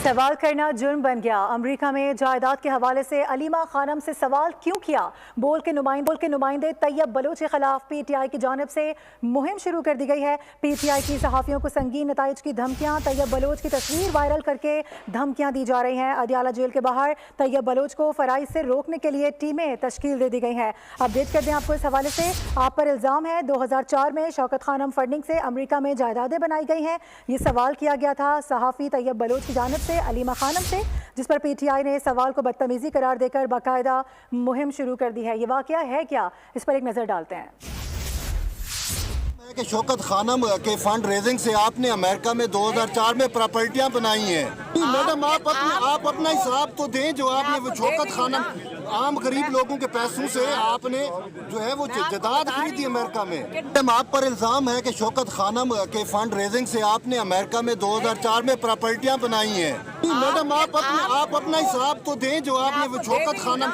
सवाल करना जुर्म बन गया। अमेरिका में जायदाद के हवाले से अलीमा खानम से सवाल क्यों किया? बोल के नुमाइंदे तैयब बलोच के खिलाफ पीटीआई की जानिब से मुहिम शुरू कर दी गई है। पीटीआई की सहाफ़ियों को संगीन नताइज की धमकियां, तैयब बलोच की तस्वीर वायरल करके धमकियां दी जा रही हैं। अदियाला जेल के बाहर तैयब बलोच को फराइज से रोकने के लिए टीमें तश्कील दे दी गई हैं। अपडेट कर दें आपको इस हवाले से। आप पर इल्ज़ाम है 2004 में शौकत खानम फंडिंग से अमेरिका में जायदादें बनाई गई हैं। ये सवाल किया गया था सहाफ़ी तैयब बलोच की जानिब से अलीमा खानम से, जिस पर पीटीआई ने सवाल को बदतमीजी करार देकर बाकायदा मुहिम शुरू कर दी है। ये वाकया है क्या, इस पर एक नजर डालते हैं। कि शौकत खानम के फंड रेजिंग से आपने अमेरिका में 2004 में प्रॉपर्टियां बनाई हैं। मैडम आप अपना हिसाब तो दें। जो आपने वो शौकत खानम आम गरीब लोगों के पैसों से आपने जो है वो जायदाद खरीदी अमेरिका में। मैडम आप पर इल्जाम है कि शौकत खानम के फंड रेजिंग से आपने अमेरिका में 2004 में प्रॉपर्टियां बनाई हैं। मैडम आप अपना हिसाब तो दें। जो आपने वो शौकत खानम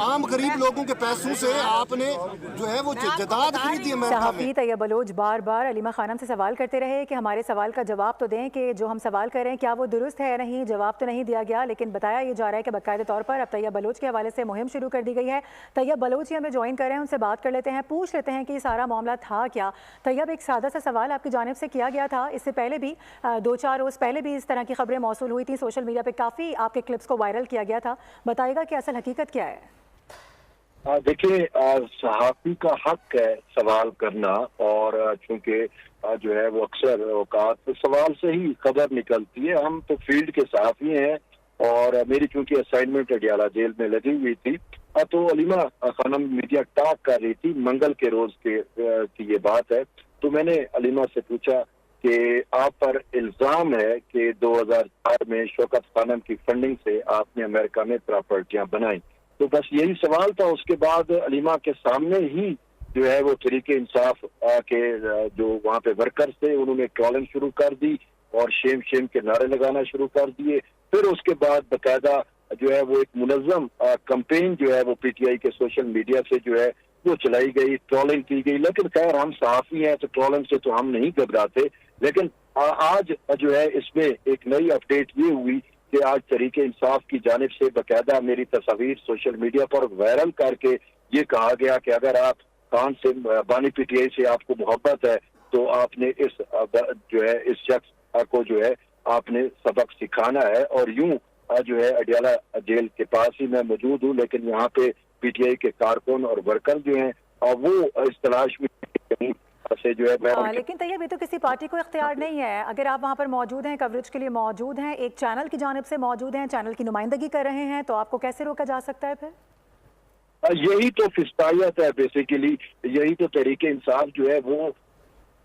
आम गरीब लोगों के पैसों से आपने जो है वो जायदाद खरीदी अमेरिका में। सहाफ़ी तैयब बलोच बार बार अलीमा खानम से सवाल करते रहे कि हमारे सवाल का जवाब तो दें कि जो हम सवाल कर रहे हैं क्या वो दुरुस्त है या नहीं। जवाब तो नहीं दिया गया, लेकिन बताया ये जा रहा है कि बाकायदे तौर पर अब तैयब बलोच के हवाले से मुहिम शुरू कर दी गई है। तैयब बलोच ही हमें ज्वाइन कर रहे हैं, उनसे बात कर लेते हैं, पूछ लेते हैं कि ये सारा मामला था क्या। तैयब, एक सादा सा सवाल आपकी जानिब से किया गया था, इससे पहले भी 2-4 रोज़ पहले भी इस तरह की खबरें मौसूल हुई थी। सोशल मीडिया पर काफ़ी आपके क्लिप्स को वायरल किया गया था। बताइएगा कि असल हकीकत क्या है। देखिए, सहाफ़ी का हक है सवाल करना, और चूंकि जो है वो अक्सर औकात तो सवाल से ही खबर निकलती है। हम तो फील्ड के सहाफ़ी हैं और मेरी चूंकि असाइनमेंट अडियाला जेल में लगी हुई थी, तो अलीमा खानम मीडिया टॉक कर रही थी, मंगल के रोज की ये बात है। तो मैंने अलीमा से पूछा कि आप पर इल्जाम है कि 2004 में शौकत खानम की फंडिंग से आपने अमेरिका में प्रॉपर्टियां बनाई। तो बस यही सवाल था। उसके बाद अलीमा के सामने ही जो है वो तरीके इंसाफ के जो वहाँ पे वर्कर्स थे उन्होंने ट्रोलिंग शुरू कर दी और शेम के नारे लगाना शुरू कर दिए। फिर उसके बाद बाकायदा जो है वो एक मुनज़्ज़म कैंपेन जो है वो पीटीआई के सोशल मीडिया से जो है वो चलाई गई, ट्रोलिंग की गई। लेकिन खैर हम सहाफ़ी हैं तो ट्रोलिंग से तो हम नहीं घबराते। लेकिन आज जो है इसमें एक नई अपडेट ये हुई कि आज तरीके इंसाफ की जानिब से बाकायदा मेरी तस्वीर सोशल मीडिया पर वायरल करके ये कहा गया कि अगर आप खान से बानी पीटीआई से आपको मोहब्बत है तो आपने इस जो है इस शख्स को जो है आपने सबक सिखाना है। और यूं जो है अडियाला जेल के पास ही मैं मौजूद हूँ, लेकिन यहाँ पे पीटीआई के कारकुन और वर्कर जो हैं वो इस तलाश में से जो है लेकिन तैयब ये तो किसी पार्टी को इख्तियार नहीं है। अगर आप वहाँ पर मौजूद हैं, कवरेज के लिए मौजूद हैं, एक चैनल की जानिब से मौजूद हैं, चैनल की नुमाइंदगी कर रहे हैं, तो आपको कैसे रोका जा सकता है फिर? यही तो फिस्तायत है बेसिकली। यही तो तरीके इंसाफ जो है वो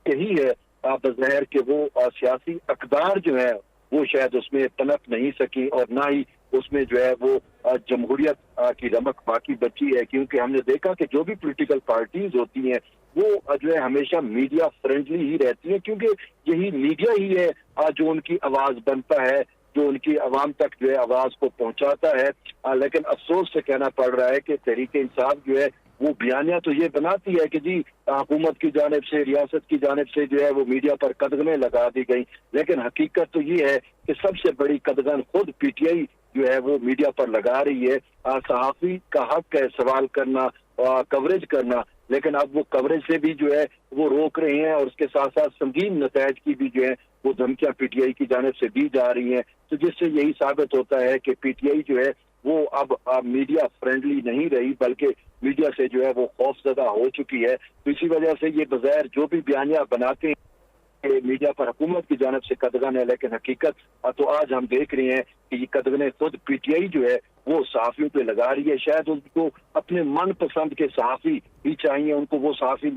यही है बज़ाहिर कि वो सियासी अक़दार जो है वो शायद उसमें पनप नहीं सकी और ना ही उसमें जो है वो जमहूरियत की रमक बाकी बची है। क्योंकि हमने देखा कि जो भी पॉलिटिकल पार्टीज होती हैं वो जो है हमेशा मीडिया फ्रेंडली ही रहती है, क्योंकि यही मीडिया ही है जो उनकी आवाज बनता है, जो उनकी आवाम तक जो है आवाज को पहुंचाता है। लेकिन अफसोस से कहना पड़ रहा है कि तहरीक इंसाफ जो है वो बयानिया तो ये बनाती है कि जी हुकूमत की जानिब से, रियासत की जानिब से जो है वो मीडिया पर कदगनें लगा दी गई, लेकिन हकीकत तो ये है कि सबसे बड़ी कदगन खुद पीटीआई जो है वो मीडिया पर लगा रही है। सहाफ़ी का हक है सवाल करना, कवरेज करना, लेकिन अब वो कवरेज से भी जो है वो रोक रहे हैं और उसके साथ साथ संगीन नतायज की भी जो है वो धमकियां पीटीआई की जानिब से दी जा रही हैं। तो जिससे यही साबित होता है कि पीटीआई जो है वो अब मीडिया फ्रेंडली नहीं रही, बल्कि मीडिया से जो है वो खौफजदा हो चुकी है। तो इसी वजह से ये बज़ाहिर जो भी बयानियां बनाते हैं मीडिया पर हुकूमत की जानिब से कदगन है, लेकिन हकीकत तो आज हम देख रहे हैं कि ये कदगनें खुद पीटीआई जो है वो सहाफ़ियों पे लगा रही है। शायद उनको अपने मन पसंद के सहाफ़ी ही चाहिए, उनको वो सहाफ़ी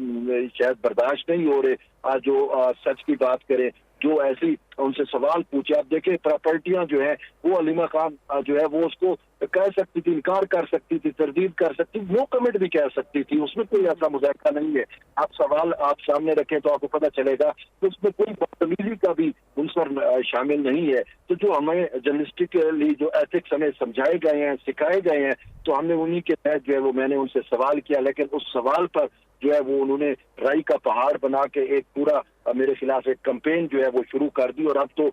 शायद बर्दाश्त नहीं हो रहे जो सच की बात करे, जो ऐसी उनसे सवाल पूछे। आप देखें प्रॉपर्टियां जो है वो अलीमा खान जो है वो उसको कह सकती थी, इनकार कर सकती थी, तरदीद कर सकती थी, नो कमेंट भी कह सकती थी, उसमें कोई ऐसा मुज़ाहिरा नहीं है। आप सवाल आप सामने रखें तो आपको पता चलेगा कि उसमें कोई बदतमीजी का भी उनसर शामिल नहीं है। तो जो हमें जर्नलिस्टिकली जो एथिक्स हमें समझाए गए हैं, सिखाए गए हैं, तो हमने उन्हीं के तहत जो है वो मैंने उनसे सवाल किया, लेकिन उस सवाल पर जो है वो उन्होंने राई का पहाड़ बना के एक पूरा میرے خلاف ایک کمپین جو ہے وہ شروع کر دی اور اب تو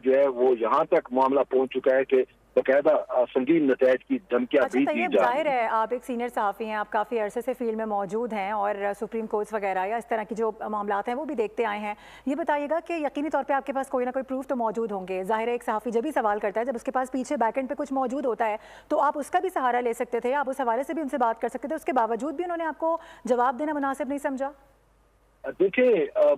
جو ہے وہ یہاں تک معاملہ پہنچ چکا ہے کہ باقاعدہ سنگین نتائج کی دھمکیاں بھی دی طیب، جا رہی ظاہر ہے آپ ایک سینئر صحافی ہیں، آپ کافی عرصے سے فیلڈ میں موجود ہیں اور سپریم کورٹس وغیرہ یا اس طرح کی جو معاملات ہیں وہ بھی دیکھتے آئے ہیں. یہ بتائیے گا کہ یقینی طور پہ آپ کے پاس کوئی نہ کوئی پروف تو موجود ہوں گے. ظاہر ہے ایک صحافی جب بھی سوال کرتا ہے جب اس کے پاس پیچھے بیک اینڈ پہ کچھ موجود ہوتا ہے تو آپ اس کا بھی سہارا لے سکتے تھے، آپ اس حوالے سے بھی ان سے بات کر سکتے تھے. اس کے باوجود بھی انہوں نے آپ کو جواب دینا مناسب نہیں سمجھا؟ دیکھیں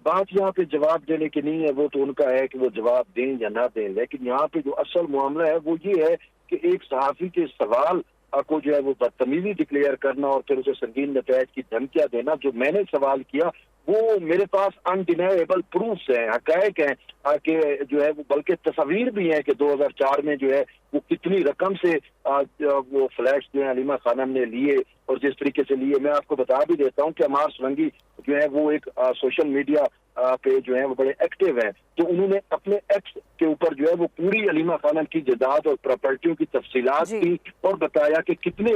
بات یہاں پہ جواب دینے کی نہیں ہے، وہ تو ان کا ہے کہ وہ جواب دیں یا نہ دیں، لیکن یہاں پہ جو اصل معاملہ ہے وہ یہ ہے کہ ایک صحافی کے سوال کو جو ہے وہ بدتمیزی ڈکلیئر کرنا اور پھر اسے سنگین نتائج کی دھمکیاں دینا. جو میں نے سوال کیا وہ میرے پاس انڈینیبل پروفس ہیں، حقائق ہیں کہ جو ہے وہ بلکہ تصاویر بھی ہیں کہ 2004 میں جو ہے وہ کتنی رقم سے وہ فلیٹس جو ہیں علیمہ خانم نے لیے اور جس طریقے سے لیے. میں آپ کو بتا بھی دیتا ہوں کہ عمار سرنگی جو ہے وہ ایک سوشل میڈیا پہ جو ہے وہ بڑے ایکٹیو ہیں، تو انہوں نے اپنے ایکس کے اوپر جو ہے وہ پوری علیمہ خانم کی جائیداد اور پراپرٹیوں کی تفصیلات دی اور بتایا کہ کتنے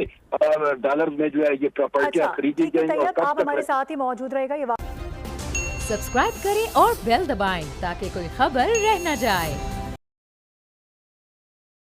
ڈالر میں جو ہے یہ پراپرٹیاں خریدی گئی اور کب آپ ہمارے ساتھ ہی موجود رہے گا. سبسکرائب کریں اور بیل دبائیں تاکہ کوئی خبر رہ نہ جائے.